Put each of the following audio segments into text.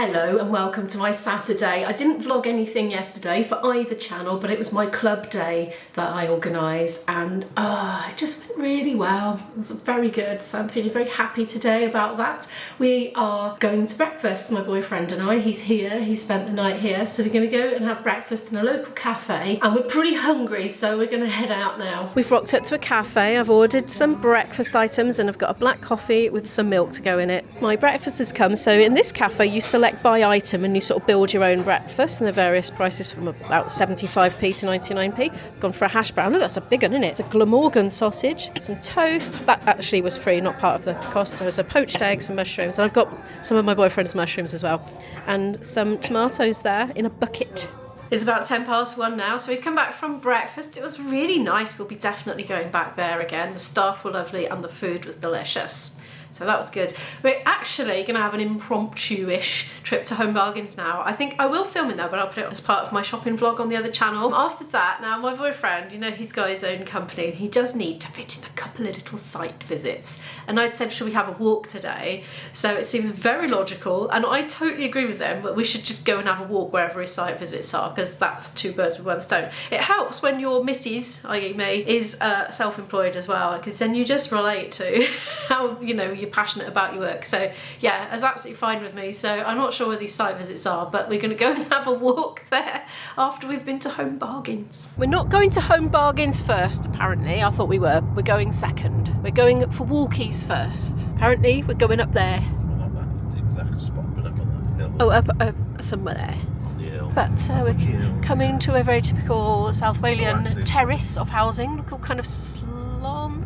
Hello and welcome to my Saturday. I didn't vlog anything yesterday for either channel, but it was my club day that I organised and it just went really well. It was very good, so I'm feeling very happy today about that. We are going to breakfast, my boyfriend and I. He's here, he spent the night here, so we're going to go and have breakfast in a local cafe and we're pretty hungry, so we're going to head out now. We've rocked up to a cafe. I've ordered some breakfast items and I've got a black coffee with some milk to go in it. My breakfast has come, so in this cafe you select by item and you sort of build your own breakfast, and the various prices from about 75p to 99p. I've gone for a hash brown. Look, that's a big one, isn't it? It's a Glamorgan sausage, some toast. That actually was free, not part of the cost. There was a poached egg, some mushrooms, and I've got some of my boyfriend's mushrooms as well, and some tomatoes there in a bucket. It's about 1:10 now, so we've come back from breakfast. It was really nice. We'll be definitely going back there again. The staff were lovely and the food was delicious. So that was good. We're actually going to have an impromptu-ish trip to Home Bargains now. I think I will film it though, but I'll put it as part of my shopping vlog on the other channel. After that, now my boyfriend, you know, he's got his own company. He does need to fit in a couple of little site visits. And I'd said, should we have a walk today? So it seems very logical, and I totally agree with them, but we should just go and have a walk wherever his site visits are, because that's two birds with one stone. It helps when your missus, i.e. me, is self-employed as well, because then you just relate to how, you know, you're passionate about your work. So yeah, that's absolutely fine with me. So I'm not sure where these site visits are, but we're going to go and have a walk there after we've been to Home Bargains. We're not going to Home Bargains first, apparently. I thought we were. We're going second. We're going for walkies first. Apparently we're going up there. Not that exact spot, but up on that hill. Oh, up somewhere there. Yeah. But we're coming to a very typical South Walian terrace of housing. Look, all kind of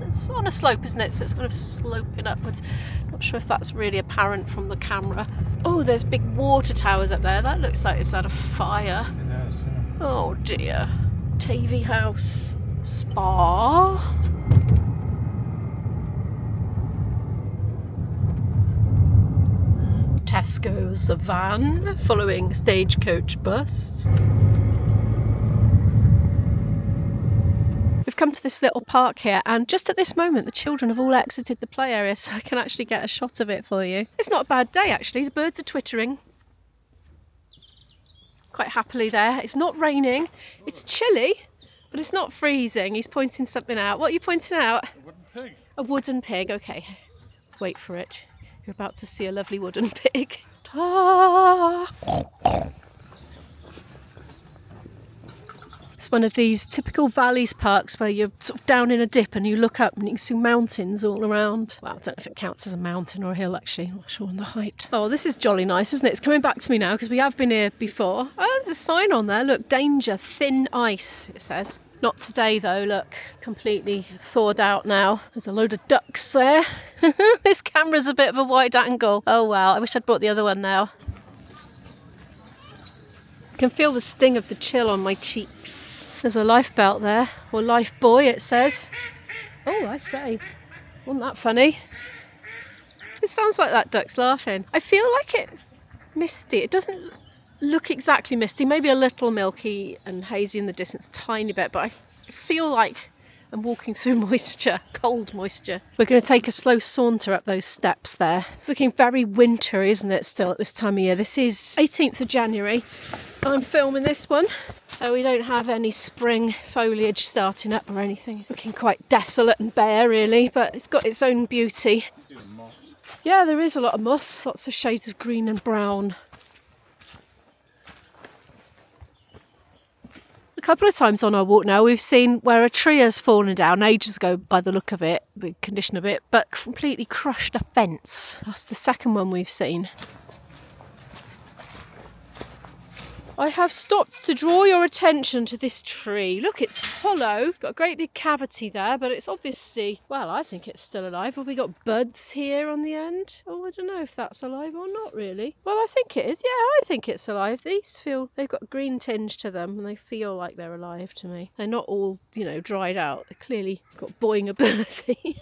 it's on a slope, isn't it? So it's kind of sloping upwards. Not sure if that's really apparent from the camera. Oh, there's big water towers up there. That looks like it's had a fire. It has, yeah. Oh dear. TV house. Spa. Tesco's a van following stagecoach bus. We've come to this little park here, and just at this moment the children have all exited the play area, so I can actually get a shot of it for you. It's not a bad day actually. The birds are twittering quite happily there. It's not raining. It's chilly, but it's not freezing. He's pointing something out. What are you pointing out? A wooden pig. A wooden pig. Okay, wait for it. You're about to see a lovely wooden pig. Ta! It's one of these typical valleys parks where you're sort of down in a dip and you look up and you can see mountains all around. Well, I don't know if it counts as a mountain or a hill actually. I'm not sure on the height. Oh, this is jolly nice, isn't it? It's coming back to me now because we have been here before. Oh, there's a sign on there. Look, danger, thin ice, it says. Not today though, look, completely thawed out now. There's a load of ducks there. This camera's a bit of a wide angle. Oh wow, I wish I'd brought the other one now. I can feel the sting of the chill on my cheeks. There's a life belt there, or life buoy it says. Oh, I say, wasn't that funny? It sounds like that duck's laughing. I feel like it's misty. It doesn't look exactly misty, maybe a little milky and hazy in the distance, a tiny bit, but I feel like I'm walking through moisture, cold moisture. We're going to take a slow saunter up those steps there. It's looking very wintry, isn't it, still at this time of year? This is 18th of January. I'm filming this one, so we don't have any spring foliage starting up or anything. It's looking quite desolate and bare, really, but it's got its own beauty. Yeah, there is a lot of moss, lots of shades of green and brown. A couple of times on our walk now we've seen where a tree has fallen down ages ago by the look of it, the condition of it, but completely crushed a fence. That's the second one we've seen. I have stopped to draw your attention to this tree. Look, it's hollow. Got a great big cavity there, but it's obviously, well, I think it's still alive. Have we got buds here on the end? Oh, I don't know if that's alive or not really. Well, I think it is. Yeah, I think it's alive. These feel, they've got a green tinge to them and they feel like they're alive to me. They're not all, you know, dried out. They've clearly got buoying ability.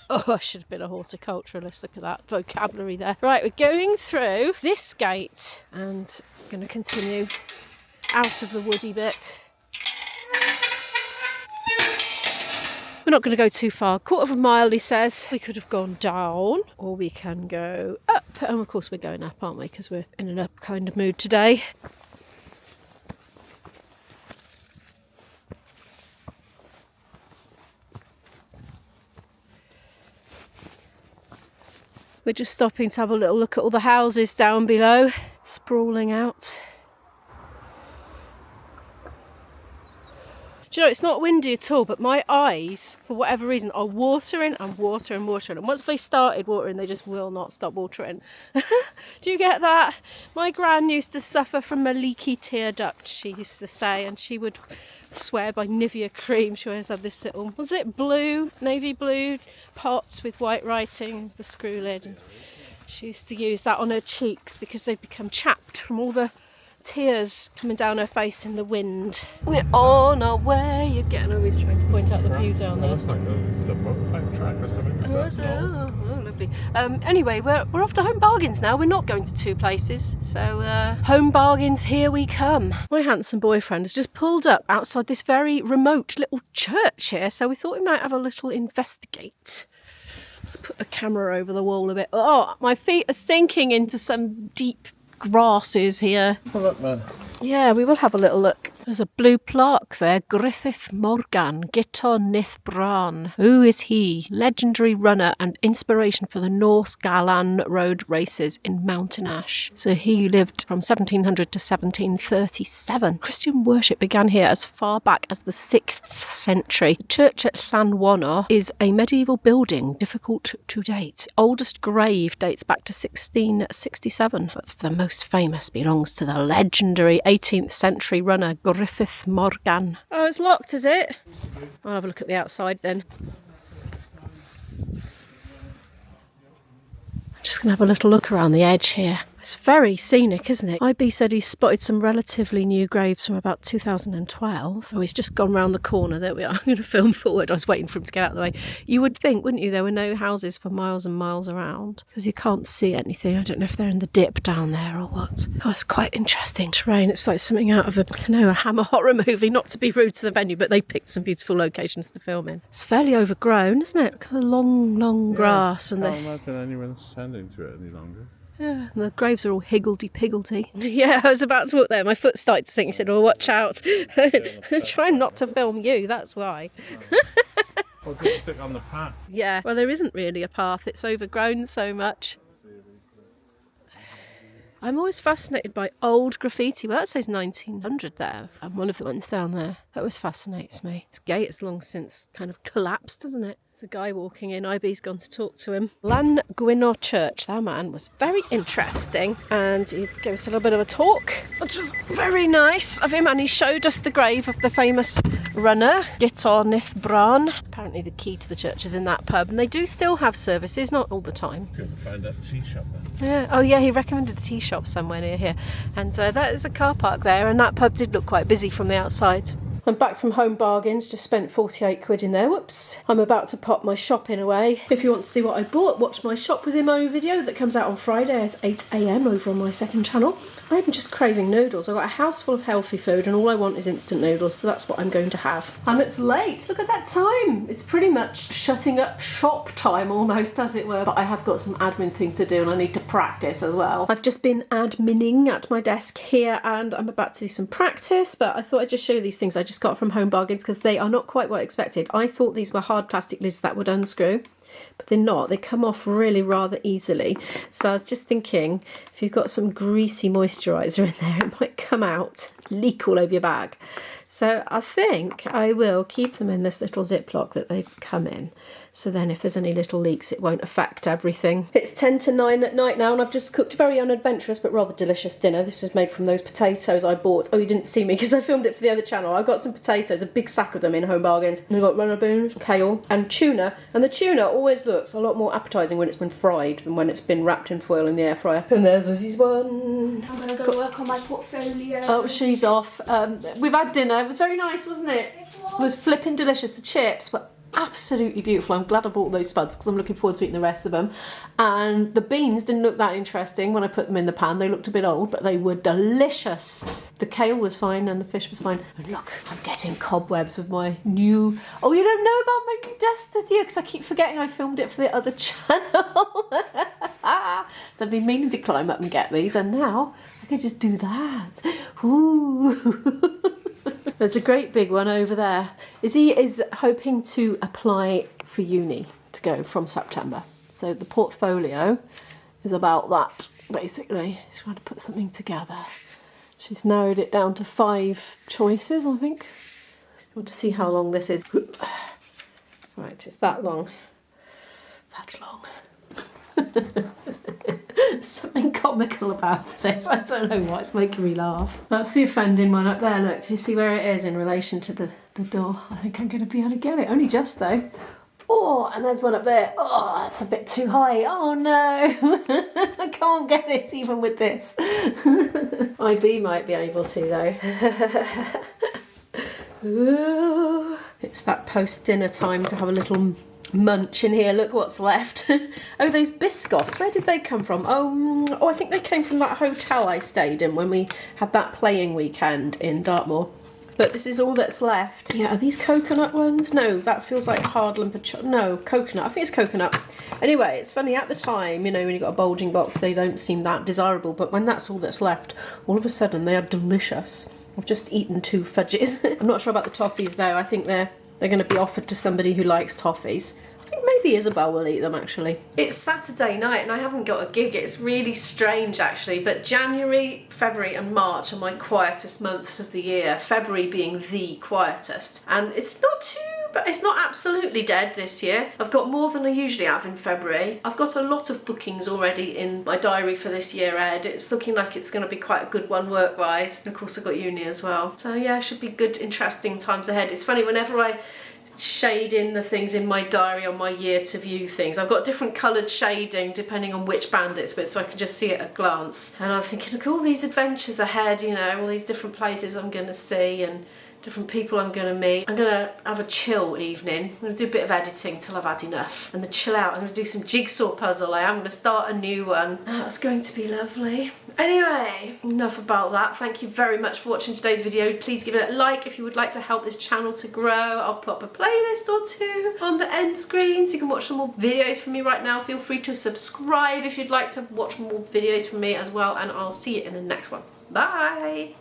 Oh, I should have been a horticulturalist. Look at that vocabulary there. Right, we're going through this gate and going to continue out of the woody bit. We're not going to go too far. 1/4 of a mile, he says. We could have gone down, or we can go up. And of course we're going up, aren't we? Because we're in an up kind of mood today. We're just stopping to have a little look at all the houses down below, sprawling out. Do you know, it's not windy at all, but my eyes, for whatever reason, are watering and watering and watering. And once they started watering, they just will not stop watering. Do you get that? My gran used to suffer from a leaky tear duct, she used to say, and she would swear by Nivea cream. She always had this little, was it blue, navy blue pots with white writing, the screw lid. And she used to use that on her cheeks because they'd become chapped from all the tears coming down her face in the wind. We're on our way again. I'm always trying to point out the view down there. That's like the motorbike track or something. Oh, is it? Oh, lovely. Anyway, we're off to Home Bargains now. We're not going to two places. So, Home Bargains, here we come. My handsome boyfriend has just pulled up outside this very remote little church here. So we thought we might have a little investigate. Let's put the camera over the wall a bit. Oh, my feet are sinking into some deep grasses here. Oh, look, man. Yeah, we will have a little look. There's a blue plaque there. Griffith Morgan, Gyto Nith Bran. Who is he? Legendary runner and inspiration for the Norse Galan road races in Mountain Ash. So he lived from 1700 to 1737. Christian worship began here as far back as the 6th century. The church at Llanwonno is a medieval building, difficult to date. Oldest grave dates back to 1667, but the most famous belongs to the legendary 18th century runner Griffith Morgan. Oh, it's locked, is it? I'll have a look at the outside then. I'm just going to have a little look around the edge here. It's very scenic, isn't it? IB said he spotted some relatively new graves from about 2012. Oh, he's just gone round the corner. There we are. I'm going to film forward. I was waiting for him to get out of the way. You would think, wouldn't you, there were no houses for miles and miles around because you can't see anything. I don't know if they're in the dip down there or what. Oh, it's quite interesting terrain. It's like something out of a Hammer horror movie. Not to be rude to the venue, but they picked some beautiful locations to film in. It's fairly overgrown, isn't it? Look at the long grass. And I can't imagine anyone standing to it any longer. Yeah, the graves are all higgledy-piggledy. Yeah, I was about to walk there. My foot started to sink. He said, oh, watch out. Trying not to film you, that's why. Or just stick on the path. Yeah, well, there isn't really a path. It's overgrown so much. I'm always fascinated by old graffiti. Well, that says 1900 there. And one of the ones down there. That always fascinates me. This gate has long since kind of collapsed, hasn't it? A guy walking in. IB's gone to talk to him. Gwynno Church. That man was very interesting, and he gave us a little bit of a talk, which was very nice of him. And he showed us the grave of the famous runner Gyto Nith Bran. Apparently, the key to the church is in that pub, and they do still have services, not all the time. Couldn't find that tea shop then. Yeah. Oh, yeah. He recommended a tea shop somewhere near here, and that is a car park there. And that pub did look quite busy from the outside. I'm back from Home Bargains, just spent 48 quid in there, whoops. I'm about to pop my shopping away. If you want to see what I bought, watch my Shop With Imo video that comes out on Friday at 8 AM over on my second channel. I'm just craving noodles. I've got a house full of healthy food and all I want is instant noodles, so that's what I'm going to have. And it's late, look at that time. It's pretty much shutting up shop time almost, as it were, but I have got some admin things to do and I need to practice as well. I've just been adminning at my desk here and I'm about to do some practice, but I thought I'd just show you these things I just got from Home Bargains because they are not quite what I expected. I thought these were hard plastic lids that would unscrew, but they're not. They come off really rather easily. So I was just thinking, if you've got some greasy moisturiser in there, it might come out, leak all over your bag. So I think I will keep them in this little Ziploc that they've come in. So then if there's any little leaks, it won't affect everything. It's 10 to 9 at night now and I've just cooked a very unadventurous but rather delicious dinner. This is made from those potatoes I bought. Oh, you didn't see me because I filmed it for the other channel. I got some potatoes, a big sack of them in Home Bargains. And I've got runner beans, kale and tuna. And the tuna always looks a lot more appetising when it's been fried than when it's been wrapped in foil in the air fryer. And there's Lizzie's one. I'm going to go work on my portfolio. Oh, she's off. We've had dinner. It was very nice, wasn't it? It was flipping delicious. The chips were absolutely beautiful. I'm glad I bought those spuds because I'm looking forward to eating the rest of them. And the beans didn't look that interesting when I put them in the pan. They looked a bit old, but they were delicious. The kale was fine and the fish was fine. And look, I'm getting cobwebs with my new... Oh, you don't know about my new desk, did you? Because I keep forgetting I filmed it for the other channel. So I've been meaning to climb up and get these, and now I can just do that. Ooh. There's a great big one over there. Izzy is hoping to apply for uni to go from September. So the portfolio is about that, basically. She's trying to put something together. She's narrowed it down to 5 choices, I think. I want to see how long this is. Right, it's that long. That long. There's something comical about it. I don't know why it's making me laugh. That's the offending one up there. Look, you see where it is in relation to the door? I think I'm going to be able to get it. Only just though. Oh, and there's one up there. Oh, that's a bit too high. Oh no. I can't get it even with this. IB might be able to though. Ooh. It's that post-dinner time to have a little munch in here. Look what's left. Oh, those biscoffs, where did they come from? Oh, I think they came from that hotel I stayed in when we had that playing weekend in Dartmoor. Look, this is all that's left. Yeah, are these coconut ones? No, that feels like hardland pecan. No, coconut. I think it's coconut. Anyway, it's funny, at the time, you know, when you've got a bulging box, they don't seem that desirable, but when that's all that's left, all of a sudden they are delicious. I've just eaten 2 fudges. I'm not sure about the toffees though. I think they're going to be offered to somebody who likes toffees. I think maybe Isabel will eat them actually. It's Saturday night and I haven't got a gig. It's really strange actually, but January, February and March are my quietest months of the year. February being the quietest. And it's not absolutely dead this year. I've got more than I usually have in February. I've got a lot of bookings already in my diary for this year, Ed. It's looking like it's going to be quite a good one work-wise. And of course I've got uni as well. So yeah, should be good, interesting times ahead. It's funny, whenever I shade in the things in my diary on my year to view things, I've got different coloured shading depending on which band it's with, so I can just see it at a glance. And I'm thinking, look, all these adventures ahead, you know, all these different places I'm going to see and different people I'm going to meet. I'm going to have a chill evening. I'm going to do a bit of editing till I've had enough. And then chill out. I'm going to do some jigsaw puzzle. I am going to start a new one. That's going to be lovely. Anyway, enough about that. Thank you very much for watching today's video. Please give it a like if you would like to help this channel to grow. I'll pop a playlist or 2 on the end screen so you can watch some more videos from me right now. Feel free to subscribe if you'd like to watch more videos from me as well. And I'll see you in the next one. Bye!